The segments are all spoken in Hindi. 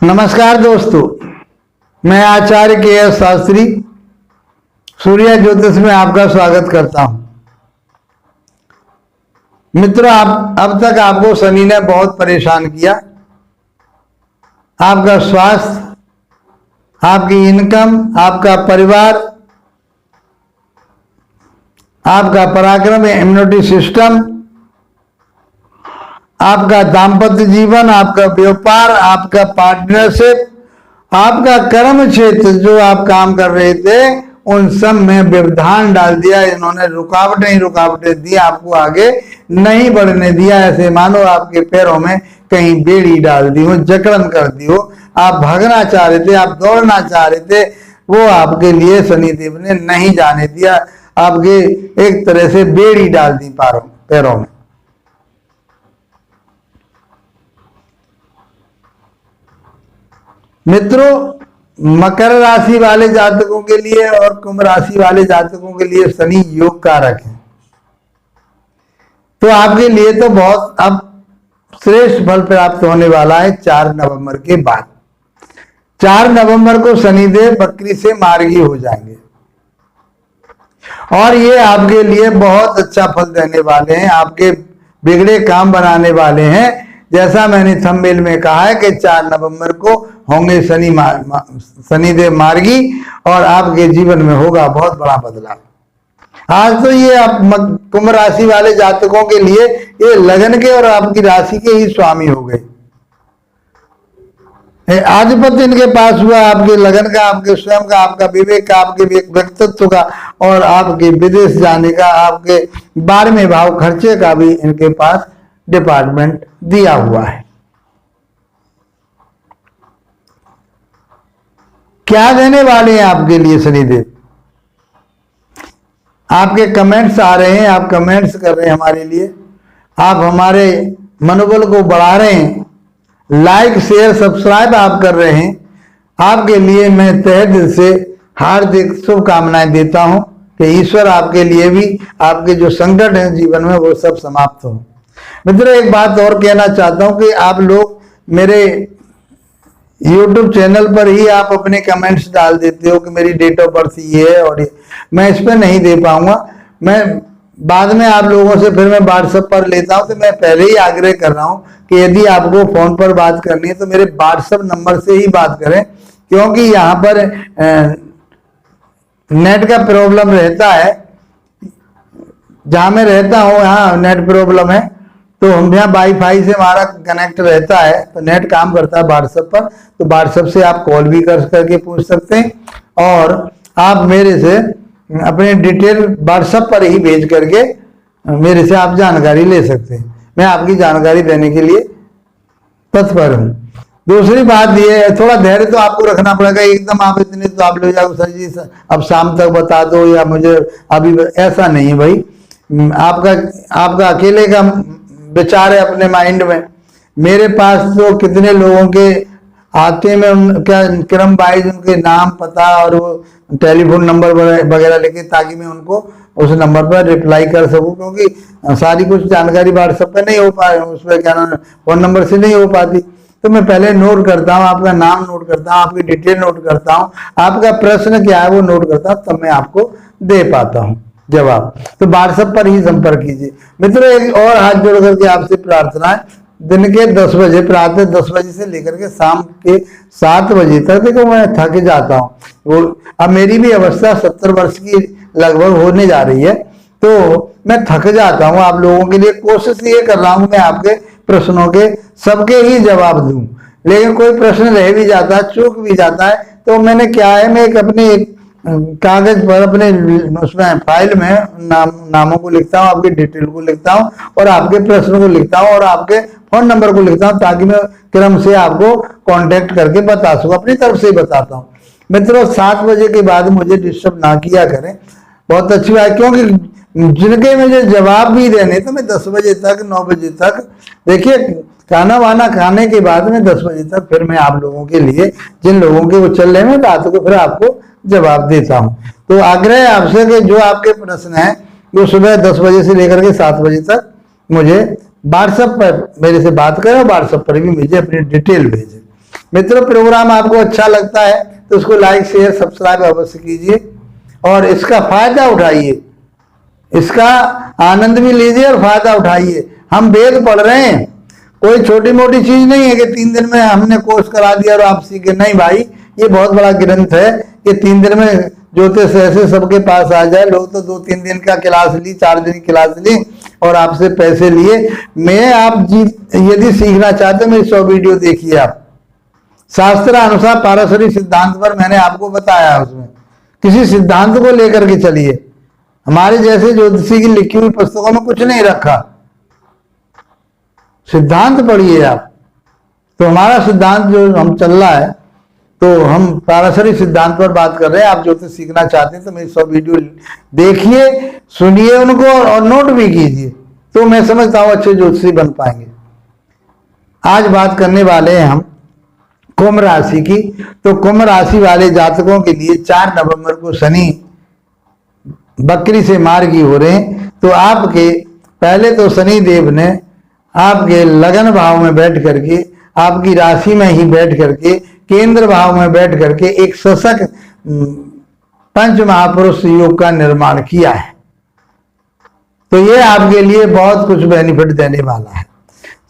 नमस्कार दोस्तों, मैं आचार्य के एस शास्त्री सूर्य ज्योतिष में आपका स्वागत करता हूं। मित्रों, अब तक आपको शनि ने बहुत परेशान किया। आपका स्वास्थ्य, आपकी इनकम, आपका परिवार, आपका पराक्रम, इम्यूनिटी सिस्टम, आपका दाम्पत्य जीवन, आपका व्यापार, आपका पार्टनरशिप, आपका कर्म क्षेत्र, जो आप काम कर रहे थे उन सब में व्यवधान डाल दिया। इन्होंने रुकावटें दी, आपको आगे नहीं बढ़ने दिया। ऐसे मानो आपके पैरों में कहीं बेड़ी डाल दी हो, जकड़न कर दी हो। आप भागना चाह रहे थे, आप दौड़ना चाह रहे थे, वो आपके लिए शनिदेव ने नहीं जाने दिया। आपके एक तरह से बेड़ी डाल दी पैरों में। मित्रों, मकर राशि वाले जातकों के लिए और कुंभ राशि वाले जातकों के लिए शनि योग कारक है, तो आपके लिए तो बहुत अब श्रेष्ठ फल प्राप्त होने वाला है। 4 नवंबर के बाद 4 नवंबर को शनिदेव बकरी से मार्गी हो जाएंगे और ये आपके लिए बहुत अच्छा फल देने वाले हैं, आपके बिगड़े काम बनाने वाले हैं। जैसा मैंने थंबनेल में कहा है कि 4 नवंबर को होंगे शनिदेव मार्गी और आपके जीवन में होगा बहुत बड़ा बदलाव। आज तो ये आप कुंभ राशि वाले जातकों के लिए ये लगन के और आपकी राशि के ही स्वामी हो गए। आधिपत्य इनके पास हुआ, आपके लगन का, आपके स्वयं का, आपका विवेक का, आपके व्यक्तित्व का और आपके विदेश जाने का, आपके 12वें भाव खर्चे का भी इनके पास डिपार्टमेंट दिया हुआ है। क्या देने वाले हैं आपके लिए शनिदेव? आपके कमेंट्स आ रहे हैं, आप कमेंट्स कर रहे हैं हमारे लिए, आप हमारे मनोबल को बढ़ा रहे हैं, लाइक शेयर सब्सक्राइब आप कर रहे हैं। आपके लिए मैं तहे दिल से हार्दिक शुभकामनाएं देता हूं कि ईश्वर आपके लिए भी आपके जो संकट हैं जीवन में वो सब समाप्त हो। मित्रों, एक बात और कहना चाहता हूं कि आप लोग मेरे YouTube चैनल पर ही आप अपने कमेंट्स डाल देते हो कि मेरी डेट ऑफ बर्थ ये है और ये, मैं इस पर नहीं दे पाऊंगा। मैं बाद में आप लोगों से फिर मैं व्हाट्सएप पर लेता हूं, तो मैं पहले ही आग्रह कर रहा हूं कि यदि आपको फोन पर बात करनी है तो मेरे व्हाट्सएप नंबर से ही बात करें, क्योंकि यहाँ पर नेट का प्रॉब्लम रहता है। जहां मैं रहता हूँ यहाँ नेट प्रॉब्लम है, तो हम यहाँ वाईफाई से हमारा कनेक्ट रहता है, तो नेट काम करता है व्हाट्सएप पर। तो व्हाट्सएप से आप कॉल भी करके पूछ सकते हैं और आप मेरे से अपने डिटेल व्हाट्सएप पर ही भेज करके मेरे से आप जानकारी ले सकते हैं। मैं आपकी जानकारी देने के लिए तत्पर हूँ। दूसरी बात ये है, थोड़ा धैर्य तो आपको रखना पड़ेगा। एकदम आप इतने तो आप लोग जाओ सर जी अब शाम तक बता दो या मुझे अभी, ऐसा नहीं है भाई। आपका अकेले का विचार है अपने माइंड में। मेरे पास तो कितने लोगों के आते हैं, मैं उनका क्रम वाइज उनके नाम, पता और वो टेलीफोन नंबर वगैरह लेके, ताकि मैं उनको उस नंबर पर रिप्लाई कर सकूं, क्योंकि सारी कुछ जानकारी व्हाट्सएप पे नहीं हो पा रही, उसमें क्या फोन नंबर से नहीं हो पाती। तो मैं पहले नोट करता हूँ, आपका नाम नोट करता हूँ, आपकी डिटेल नोट करता हूँ, आपका प्रश्न क्या है वो नोट करता हूँ, तब मैं आपको दे पाता हूँ जवाब। तो व्हाट्सएप पर ही संपर्क कीजिए। मित्रों, एक और हाथ जोड़ करके आपसे प्रार्थना है, दिन के 10 बजे, प्रातः 10 बजे से लेकर के शाम के 7 बजे तक, देखो मैं थक जाता हूँ। वो अब मेरी भी अवस्था 70 वर्ष की लगभग होने जा रही है, तो मैं थक जाता हूँ। आप लोगों के लिए कोशिश ये कर रहा हूँ मैं आपके प्रश्नों के सबके ही जवाब दूं, लेकिन कोई प्रश्न रह भी जाता है, चूक भी जाता है, तो मैंने क्या है, मैं अपने कागज पर अपने उसमें फाइल में नामों को लिखता हूँ, आपकी डिटेल को लिखता हूँ और आपके प्रश्न को लिखता हूँ और आपके फोन नंबर को लिखता हूँ, ताकि मैं क्रम से आपको कांटेक्ट करके बता सकूं, अपनी तरफ से ही बताता हूँ। मित्रों, 7 बजे के बाद मुझे डिस्टर्ब ना किया करें, बहुत अच्छी बात, क्योंकि जिनके मुझे जवाब भी देने, तो मैं 10 बजे तक 9 बजे तक, देखिए खाना वाना खाने के बाद में 10 बजे तक फिर मैं आप लोगों के लिए, जिन लोगों के वो चल रहे हैं, रात को फिर आपको जवाब देता हूं। तो आग्रह है आपसे कि जो आपके प्रश्न हैं वो सुबह 10 बजे से लेकर के 7 बजे तक मुझे व्हाट्सएप पर मेरे से बात करें, व्हाट्सएप पर भी मुझे अपनी डिटेल भेजें। मित्रों, प्रोग्राम आपको अच्छा लगता है तो उसको लाइक शेयर सब्सक्राइब अवश्य कीजिए और इसका फायदा उठाइए, इसका आनंद भी लीजिए और फायदा उठाइए। हम वेद पढ़ रहे हैं, कोई छोटी मोटी चीज नहीं है कि 3 दिन में हमने कोर्स करा दिया और आप सीखे। नहीं भाई, ये बहुत बड़ा ग्रंथ है कि 3 दिन में ज्योतिष ऐसे सबके पास आ जाए। लोग तो 2-3 दिन का क्लास ली, 4 दिन की क्लास ली और आपसे पैसे लिए। मैं आप यदि सीखना चाहते हैं मेरी 100 वीडियो देखिए आप। शास्त्र अनुसार पारस्परिक सिद्धांत पर मैंने आपको बताया, उसमें किसी सिद्धांत को लेकर के चलिए। हमारे जैसे ज्योतिषी की लिखी हुई पुस्तकों में कुछ नहीं रखा, सिद्धांत पढ़िए आप। तो हमारा सिद्धांत जो हम चल रहा है, तो हम पारस्परिक सिद्धांत पर बात कर रहे हैं। आप ज्योतिष सीखना चाहते हैं तो मेरी 100 वीडियो देखिए, सुनिए उनको और नोट भी कीजिए, तो मैं समझता हूं अच्छे ज्योतिषी बन पाएंगे। आज बात करने वाले हैं हम कुंभ राशि की। तो कुंभ राशि वाले जातकों के लिए 4 नवंबर को शनि बकरी से मार्गी हो रहे हैं। तो आपके पहले तो शनि देव ने आपके लगन भाव में बैठ करके, आपकी राशि में ही बैठ करके, केंद्र भाव में बैठ करके एक सशक्त पंच महापुरुष योग का निर्माण किया है। तो ये आपके लिए बहुत कुछ बेनिफिट देने वाला है।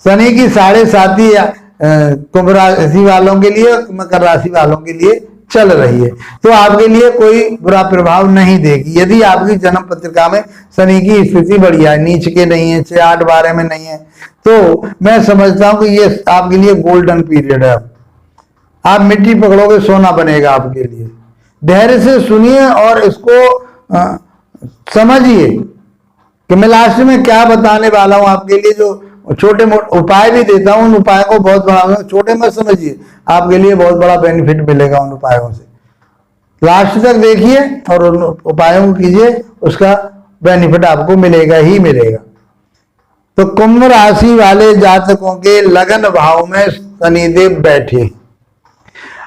शनि की 7.5 कुंभ राशि वालों के लिए, मकर राशि वालों के लिए चल रही है, तो आपके लिए कोई बुरा प्रभाव नहीं देगी। यदि आपकी जन्म पत्रिका में शनि की स्थिति बढ़िया है, नीच के नहीं है, 6, 8, 12 में नहीं है, तो मैं समझता हूं कि ये आपके लिए गोल्डन पीरियड है। आप मिट्टी पकड़ोगे सोना बनेगा आपके लिए। धैर्य से सुनिए और इसको समझिए कि मैं लास्ट में क्या बताने वाला हूं आपके लिए। जो छोटे मोटे उपाय भी देता हूं, उन उपायों को बहुत बड़ा, छोटे मत समझिए, आपके लिए बहुत बड़ा बेनिफिट मिलेगा उन उपायों से। लास्ट तक देखिए और उन उपायों को कीजिए, उसका बेनिफिट आपको मिलेगा ही मिलेगा। तो कुंभ राशि वाले जातकों के लगन भाव में शनिदेव बैठे।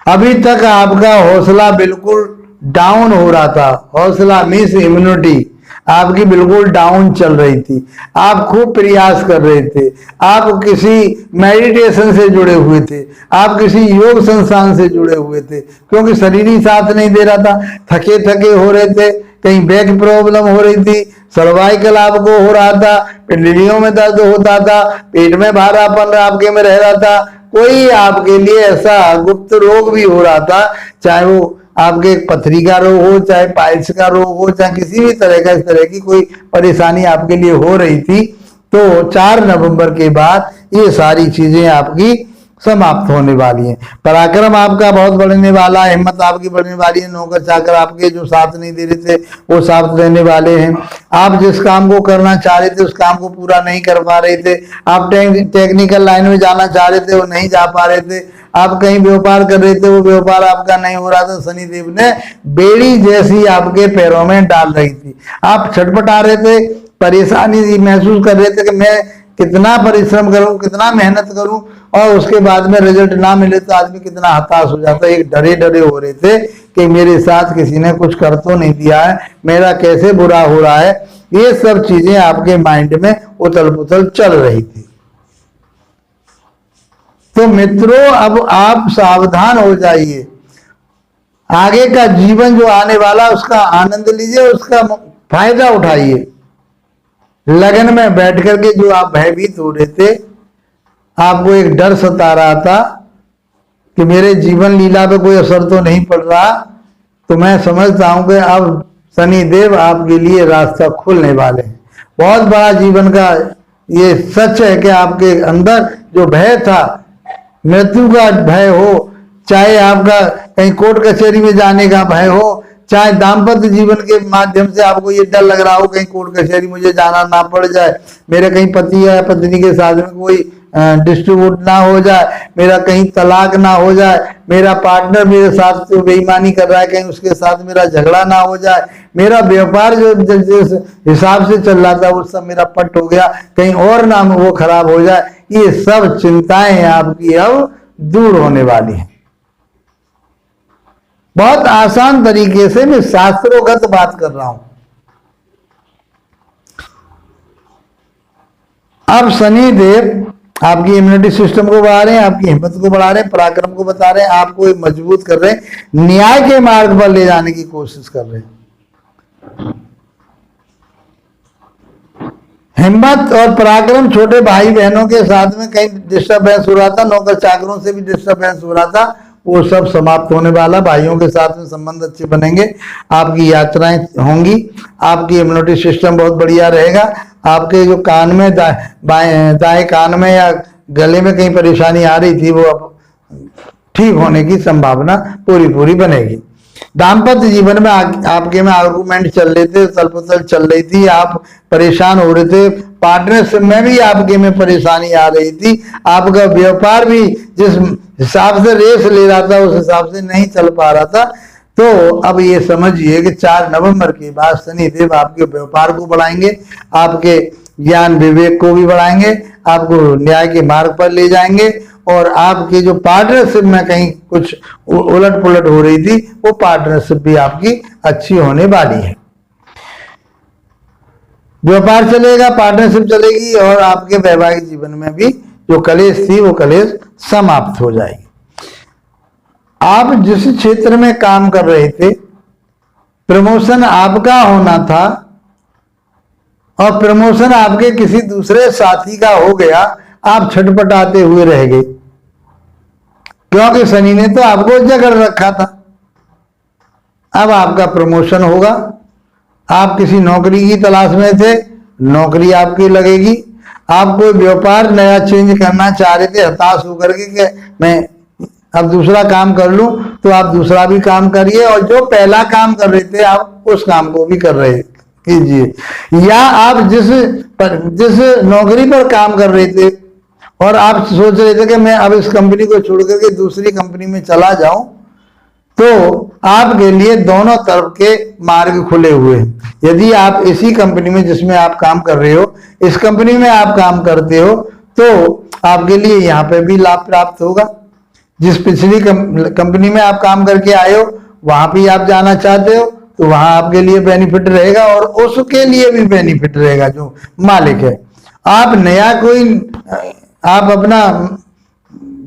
अभी तक आपका हौसला बिल्कुल डाउन हो रहा था, हौसला मीन्स इम्यूनिटी आपकी बिल्कुल डाउन चल रही थी। आप खूब प्रयास कर रहे थे, आप किसी मेडिटेशन से जुड़े हुए थे, आप किसी योग संस्थान से जुड़े हुए थे, क्योंकि शरीर ही साथ नहीं दे रहा था, थके थके हो रहे थे, कहीं बैक प्रॉब्लम हो रही थी, सर्वाइकल आपको हो रहा था, पिंडलियों में दर्द होता था, पेट में भारापन आपके में रह रहा था, कोई आपके लिए ऐसा गुप्त रोग भी हो रहा था, चाहे वो आपके पथरी का रोग हो, चाहे पाइल्स का रोग हो, चाहे किसी भी तरह का, इस तरह की कोई परेशानी आपके लिए हो रही थी, तो 4 नवंबर के बाद ये सारी चीजें आपकी समाप्त होने वाली हैं। पराक्रम आपका बहुत बढ़ने वाला है, हिम्मत आपकी बढ़ने वाली है। नौकर चाकर आपके जो साथ नहीं दे रहे थे वो साथ देने वाले हैं। आप जिस काम को करना चाह रहे थे उस काम को पूरा नहीं कर पा रहे थे। आप टेक्निकल लाइन में जाना चाह रहे थे, वो नहीं जा पा रहे थे। आप कहीं व्यापार कर रहे थे, वो व्यापार आपका नहीं हो रहा था। शनिदेव ने बेड़ी जैसी आपके पैरों में डाल रही थी। आप छटपटा रहे थे, परेशानी महसूस कर रहे थे कि मैं कितना परिश्रम करूं, कितना मेहनत करूं, और उसके बाद में रिजल्ट ना मिले तो आदमी कितना हताश हो जाता है। एक डरे डरे हो रहे थे कि मेरे साथ किसी ने कुछ कर तो नहीं दिया है, मेरा कैसे बुरा हो रहा है। ये सब चीजें आपके माइंड में उथल पुथल चल रही थी। तो मित्रों, अब आप सावधान हो जाइए। आगे का जीवन जो आने वाला उसका आनंद लीजिए, उसका फायदा उठाइए। लगन में बैठ करके जो आप भयभीत हो रहे थे, आपको एक डर सता रहा था कि मेरे जीवन लीला पे कोई असर तो नहीं पड़ रहा, तो मैं समझता हूं कि अब शनिदेव आपके लिए रास्ता खोलने वाले हैं। बहुत बड़ा जीवन का ये सच है कि आपके अंदर जो भय था, मृत्यु का भय हो, चाहे आपका कहीं कोर्ट कचहरी में जाने का भय हो, चाहे दाम्पत्य जीवन के माध्यम से आपको ये डर लग रहा हो कहीं कोर्ट कचहरी मुझे जाना ना पड़ जाए, मेरे कहीं पति या पत्नी के साथ में कोई डिस्ट्रीब्यूट ना हो जाए, मेरा कहीं तलाक ना हो जाए, मेरा पार्टनर मेरे साथ जो बेईमानी कर रहा है कहीं उसके साथ मेरा झगड़ा ना हो जाए, मेरा व्यापार जो जिस हिसाब से चल रहा था वो सब मेरा पट हो गया, कहीं और ना वो खराब हो जाए। ये सब चिंताएं आपकी अब दूर होने वाली है। बहुत आसान तरीके से मैं शास्त्रोगत बात कर रहा हूं। अब शनिदेव आपकी इम्यूनिटी सिस्टम को बढ़ा रहे हैं, आपकी हिम्मत को बढ़ा रहे हैं, पराक्रम को बता रहे हैं, आपको एक मजबूत कर रहे हैं, न्याय के मार्ग पर ले जाने की कोशिश कर रहे हैं। हिम्मत और पराक्रम छोटे भाई बहनों के साथ में कहीं डिस्टर्बेंस हो रहा था, नौकर चाकरों से भी डिस्टर्बेंस हो रहा था, वो सब समाप्त होने वाला। भाइयों के साथ में संबंध अच्छे बनेंगे, आपकी यात्राएं होंगी, आपकी इम्यूनिटी सिस्टम बहुत बढ़िया रहेगा। आपके जो कान में दाएं कान में या गले में कहीं परेशानी आ रही थी, वो अब ठीक होने की संभावना पूरी बनेगी। दाम्पत्य जीवन में आपके में आर्गुमेंट चल रहे थे, तलपुतल चल रही थी, आप परेशान हो रहे थे, पार्टनरशिप में भी आपके में परेशानी आ रही थी, आपका व्यापार भी जिस हिसाब से रेस ले रहा था उस हिसाब से नहीं चल पा रहा था। तो अब ये समझिए कि 4 नवंबर के बाद शनिदेव आपके व्यापार को बढ़ाएंगे, आपके ज्ञान विवेक को भी बढ़ाएंगे, आपको न्याय के मार्ग पर ले जाएंगे, और आपकी जो पार्टनरशिप में कहीं कुछ उलट पुलट हो रही थी, वो पार्टनरशिप भी आपकी अच्छी होने वाली है। व्यापार चलेगा, पार्टनरशिप चलेगी, और आपके वैवाहिक जीवन में भी जो कलेश थी वो कलेश समाप्त हो जाएगी। आप जिस क्षेत्र में काम कर रहे थे, प्रमोशन आपका होना था और प्रमोशन आपके किसी दूसरे साथी का हो गया, आप छटपटाते हुए रह गए, क्योंकि शनि ने तो आपको जकड़ रखा था। अब आपका प्रमोशन होगा। आप किसी नौकरी की तलाश में थे, नौकरी आपकी लगेगी। आप कोई व्यापार नया चेंज करना चाह रहे थे, हताश होकर के मैं अब दूसरा काम कर लूं, तो आप दूसरा भी काम करिए, और जो पहला काम कर रहे थे आप उस काम को भी कर रहे कीजिए। या आप जिस नौकरी पर काम कर रहे थे और आप सोच रहे थे कि मैं अब इस कंपनी को छोड़ करके दूसरी कंपनी में चला जाऊं, तो आपके लिए दोनों तरफ के मार्ग खुले हुए हैं। यदि आप इसी कंपनी में जिसमें आप काम कर रहे हो, इस कंपनी में आप काम करते हो, तो आपके लिए यहाँ पे भी लाभ प्राप्त होगा। जिस पिछली कंपनी में आप काम करके आए हो, वहां भी आप जाना चाहते हो, तो वहां आपके लिए बेनिफिट रहेगा, और उसके लिए भी बेनिफिट रहेगा जो मालिक है। आप नया कोई आप अपना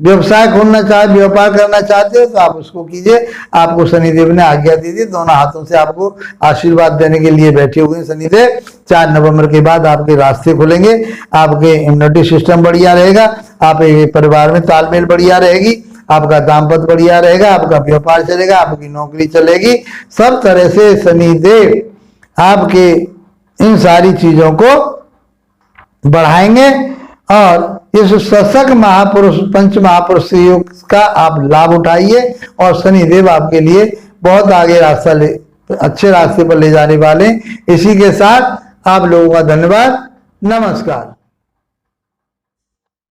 व्यवसाय खोलना चाहते, व्यापार करना चाहते हो, तो आप उसको कीजिए। आपको शनिदेव ने आज्ञा दी थी, दोनों हाथों से आपको आशीर्वाद देने के लिए बैठे हुए हैं शनिदेव। 4 नवंबर के बाद आपके रास्ते खुलेंगे, आपके इम्यूनिटी सिस्टम बढ़िया रहेगा, आप परिवार में तालमेल बढ़िया रहेगी, आपका दाम्पत्य बढ़िया रहेगा, आपका व्यापार चलेगा, आपकी नौकरी चलेगी। सब तरह से शनिदेव आपके इन सारी चीजों को बढ़ाएंगे, और इस सशक्त महापुरुष पंच महापुरुष योग का आप लाभ उठाइए, और शनिदेव आपके लिए बहुत आगे अच्छे रास्ते पर ले जाने वाले। इसी के साथ आप लोगों का धन्यवाद, नमस्कार।